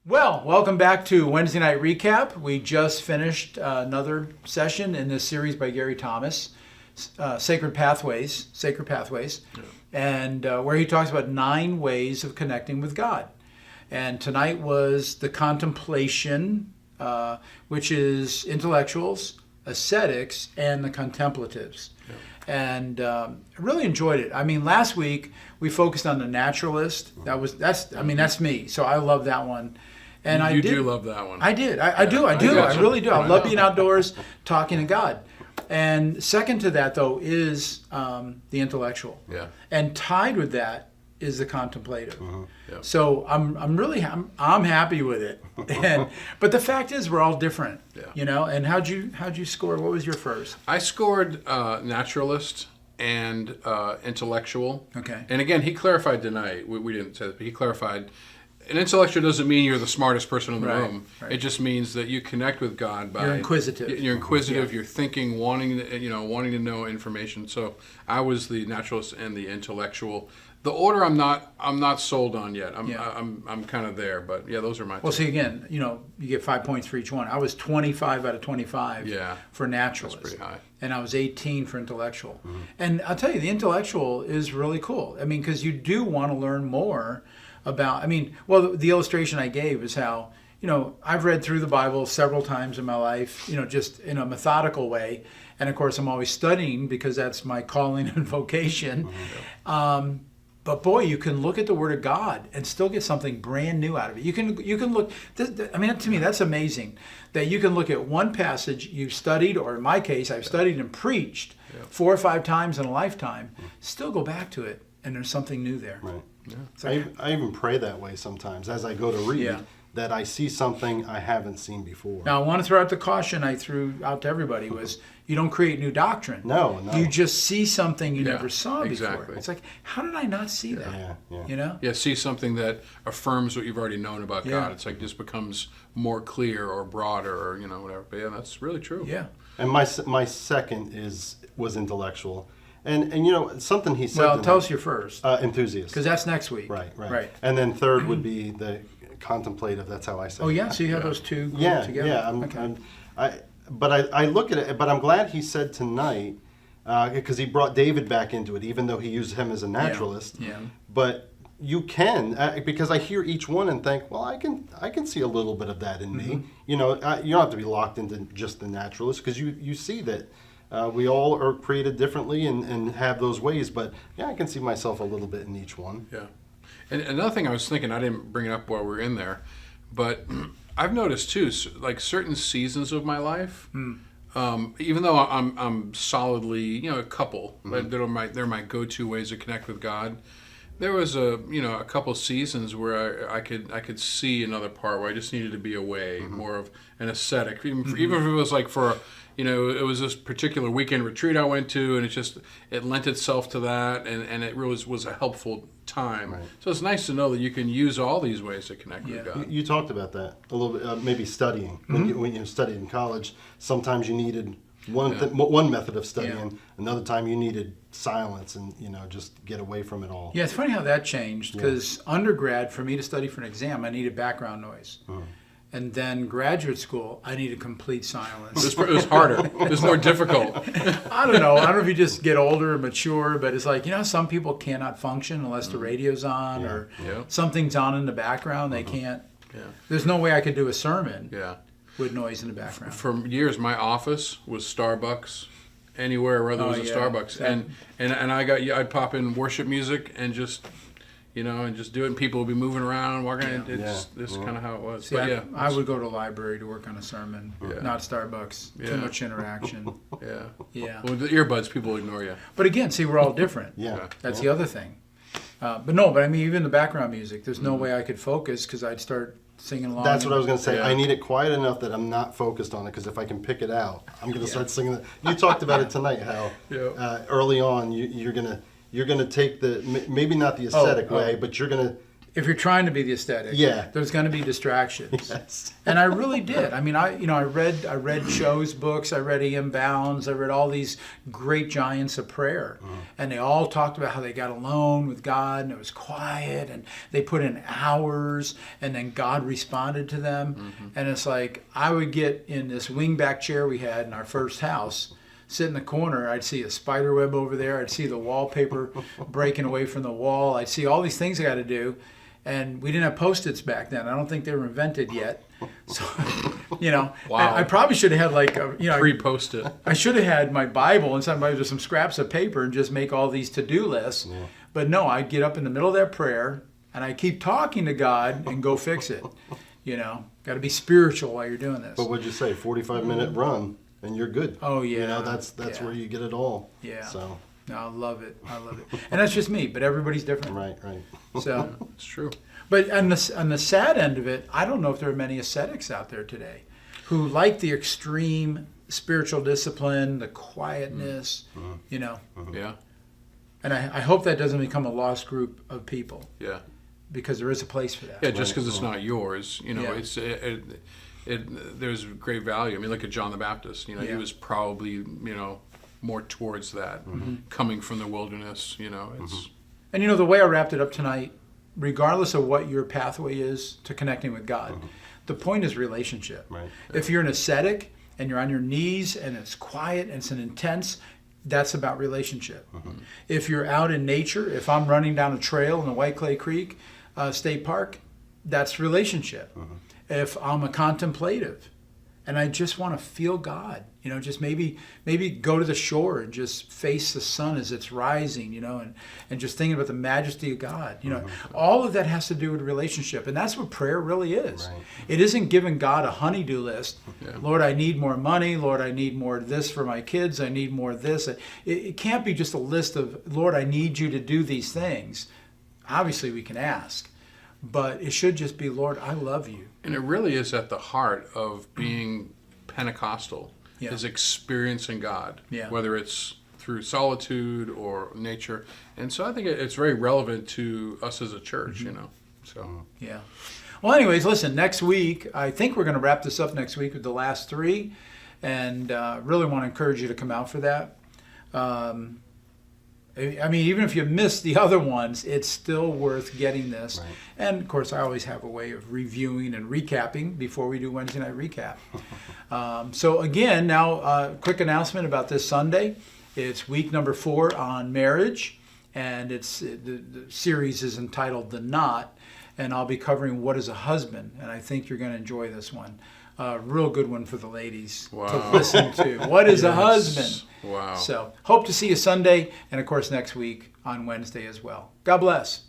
Well, welcome back to Wednesday Night Recap. We just finished another session in this series by Gary Thomas, Sacred Pathways, and where he talks about 9 ways of connecting with God. And tonight was the contemplation, which is intellectuals, ascetics, and the contemplatives. Yeah. And I really enjoyed it. I mean, last week we focused on the naturalist. That's me. So I love that one. And you do love that one. I did. I really do. I love being outdoors, talking to God. And second to that, though, is the intellectual. Yeah. And tied with that is the contemplative. Uh-huh. Yeah. So I'm happy with it. But the fact is, we're all different. Yeah. You know. And how'd you score? What was your first? I scored naturalist and intellectual. Okay. And again, he clarified tonight. We didn't say this, but he clarified. An intellectual doesn't mean you're the smartest person in the room. Right. It just means that you connect with God by you're inquisitive. You're inquisitive. Yeah. You're thinking, wanting to know information. So I was the naturalist and the intellectual. The order I'm not sold on yet. I'm kind of there, but yeah, those are my. Well, see again, you get 5 points for each one. I was 25 out of 25. Yeah. For naturalist. That's pretty high. And I was 18 for intellectual. Mm-hmm. And I'll tell you, the intellectual is really cool. I mean, because you do want to learn more about. The illustration I gave is how I've read through the Bible several times in my life. Just in a methodical way. And of course, I'm always studying because that's my calling and vocation. Mm-hmm. But boy, you can look at the Word of God and still get something brand new out of it. You can look. To me, that's amazing that you can look at one passage you've studied, or in my case, I've studied and preached 4 or 5 times in a lifetime. Still go back to it, and there's something new there. Right. Yeah. Like, I even pray that way sometimes as I go to read, that I see something I haven't seen before. Now, I want to throw out the caution I threw out to everybody was you don't create new doctrine. No. You just see something you never saw exactly. before. It's like, how did I not see that? Yeah. Yeah, see something that affirms what you've already known about Yeah. God. It's like just becomes more clear or broader or whatever. But yeah, that's really true. Yeah. And my second was intellectual. And something he said. Well, tell us your first. Enthusiast. Because that's next week. Right. And then third would be the contemplative. That's how I say it. Oh, yeah? So you have those two grouped together? Yeah. I look at it, but I'm glad he said tonight, because he brought David back into it, even though he used him as a naturalist. Yeah. But you can, because I hear each one and think, well, I can see a little bit of that in me. You don't have to be locked into just the naturalist, because you see that we all are created differently and have those ways. But yeah, I can see myself a little bit in each one. Yeah. And another thing I was thinking, I didn't bring it up while we were in there, but I've noticed too, like certain seasons of my life, even though I'm solidly, a couple, they're my go-to ways to connect with God. There was a couple seasons where I could see another part where I just needed to be away, more of an ascetic, even if it was like for. It was this particular weekend retreat I went to, and it lent itself to that, and it really was a helpful time. Right. So it's nice to know that you can use all these ways to connect with God. You talked about that a little bit, maybe studying. When you studied in college, sometimes you needed one method of studying. Another time you needed silence and just get away from it all. Yeah, it's funny how that changed, because undergrad, for me to study for an exam, I needed background noise. And then graduate school, I needed complete silence. It was harder. It was more difficult. I don't know if you just get older and mature, but it's like, some people cannot function unless the radio's on or something's on in the background. They can't. Yeah. There's no way I could do a sermon with noise in the background. For years, my office was Starbucks. Anywhere where there was a Starbucks. And I'd pop in worship music and just... and just do it, and people would be moving around, walking. This is kind of how it was. See, but I would go to a library to work on a sermon, not Starbucks. Too much interaction. Yeah. Well, the earbuds, people ignore you. But again, see, we're all different. That's the other thing. But even the background music, there's no way I could focus because I'd start singing along. That's what I was going to say. I need it quiet enough that I'm not focused on it, because if I can pick it out, I'm going to start singing it. You talked about it tonight, how early on you're going to take maybe not the ascetic way, but you're going to if you're trying to be the aesthetic, Yeah. there's going to be distractions. Yes. And I really did. I mean, I read Cho's books, I read E.M. Bounds, I read all these great giants of prayer, and they all talked about how they got alone with God, and it was quiet, and they put in hours, and then God responded to them. And it's like I would get in this wingback chair we had in our first house. Sit in the corner, I'd see a spider web over there, I'd see the wallpaper breaking away from the wall, I'd see all these things I got to do, and we didn't have Post-its back then. I don't think they were invented yet. So, Wow. I probably should have had like, Pre-post it. I should have had my Bible and somebody with some scraps of paper and just make all these to-do lists. Yeah. But no, I'd get up in the middle of that prayer, and I keep talking to God and go fix it. Got to be spiritual while you're doing this. But what'd you say? 45-minute run, and you're good. Oh yeah. That's where you get it all. Yeah. So. No, I love it. And that's just me, but everybody's different. Right. So It's true. But on the sad end of it, I don't know if there are many ascetics out there today who like the extreme spiritual discipline, the quietness, Yeah. And I hope that doesn't become a lost group of people. Yeah. Because there is a place for that. Yeah, just because it's not yours, Yeah. there's great value. I mean, look at John the Baptist. He Yeah. was probably, more towards that, coming from the wilderness. It's And the way I wrapped it up tonight, regardless of what your pathway is to connecting with God, the point is relationship. Right. If you're an ascetic and you're on your knees and it's quiet and it's an intense, that's about relationship. If you're out in nature, if I'm running down a trail in the White Clay Creek State Park, that's relationship. If I'm a contemplative and I just want to feel God, just maybe go to the shore and just face the sun as it's rising, and just thinking about the majesty of God. All of that has to do with relationship, and that's what prayer really is. Right. It isn't giving God a honey-do list. Yeah. Lord, I need more money. Lord, I need more of this for my kids. I need more of this. It can't be just a list of, Lord, I need you to do these things. Obviously, we can ask, but it should just be, Lord, I love you. And it really is at the heart of being Pentecostal, Yeah. is experiencing God, Yeah. whether it's through solitude or nature. And so I think it's very relevant to us as a church, So Yeah. Well, anyways, listen, next week, I think we're going to wrap this up next week with the last three, and really want to encourage you to come out for that. Even if you missed the other ones, it's still worth getting this. Right. And, of course, I always have a way of reviewing and recapping before we do Wednesday night recap. So, again, now, quick announcement about this Sunday. It's week number 4 on marriage, and the series is entitled The Knot, and I'll be covering what is a husband, and I think you're going to enjoy this one. Real good one for the ladies to listen to. What is a husband? Wow. So hope to see you Sunday, and of course next week on Wednesday as well. God bless.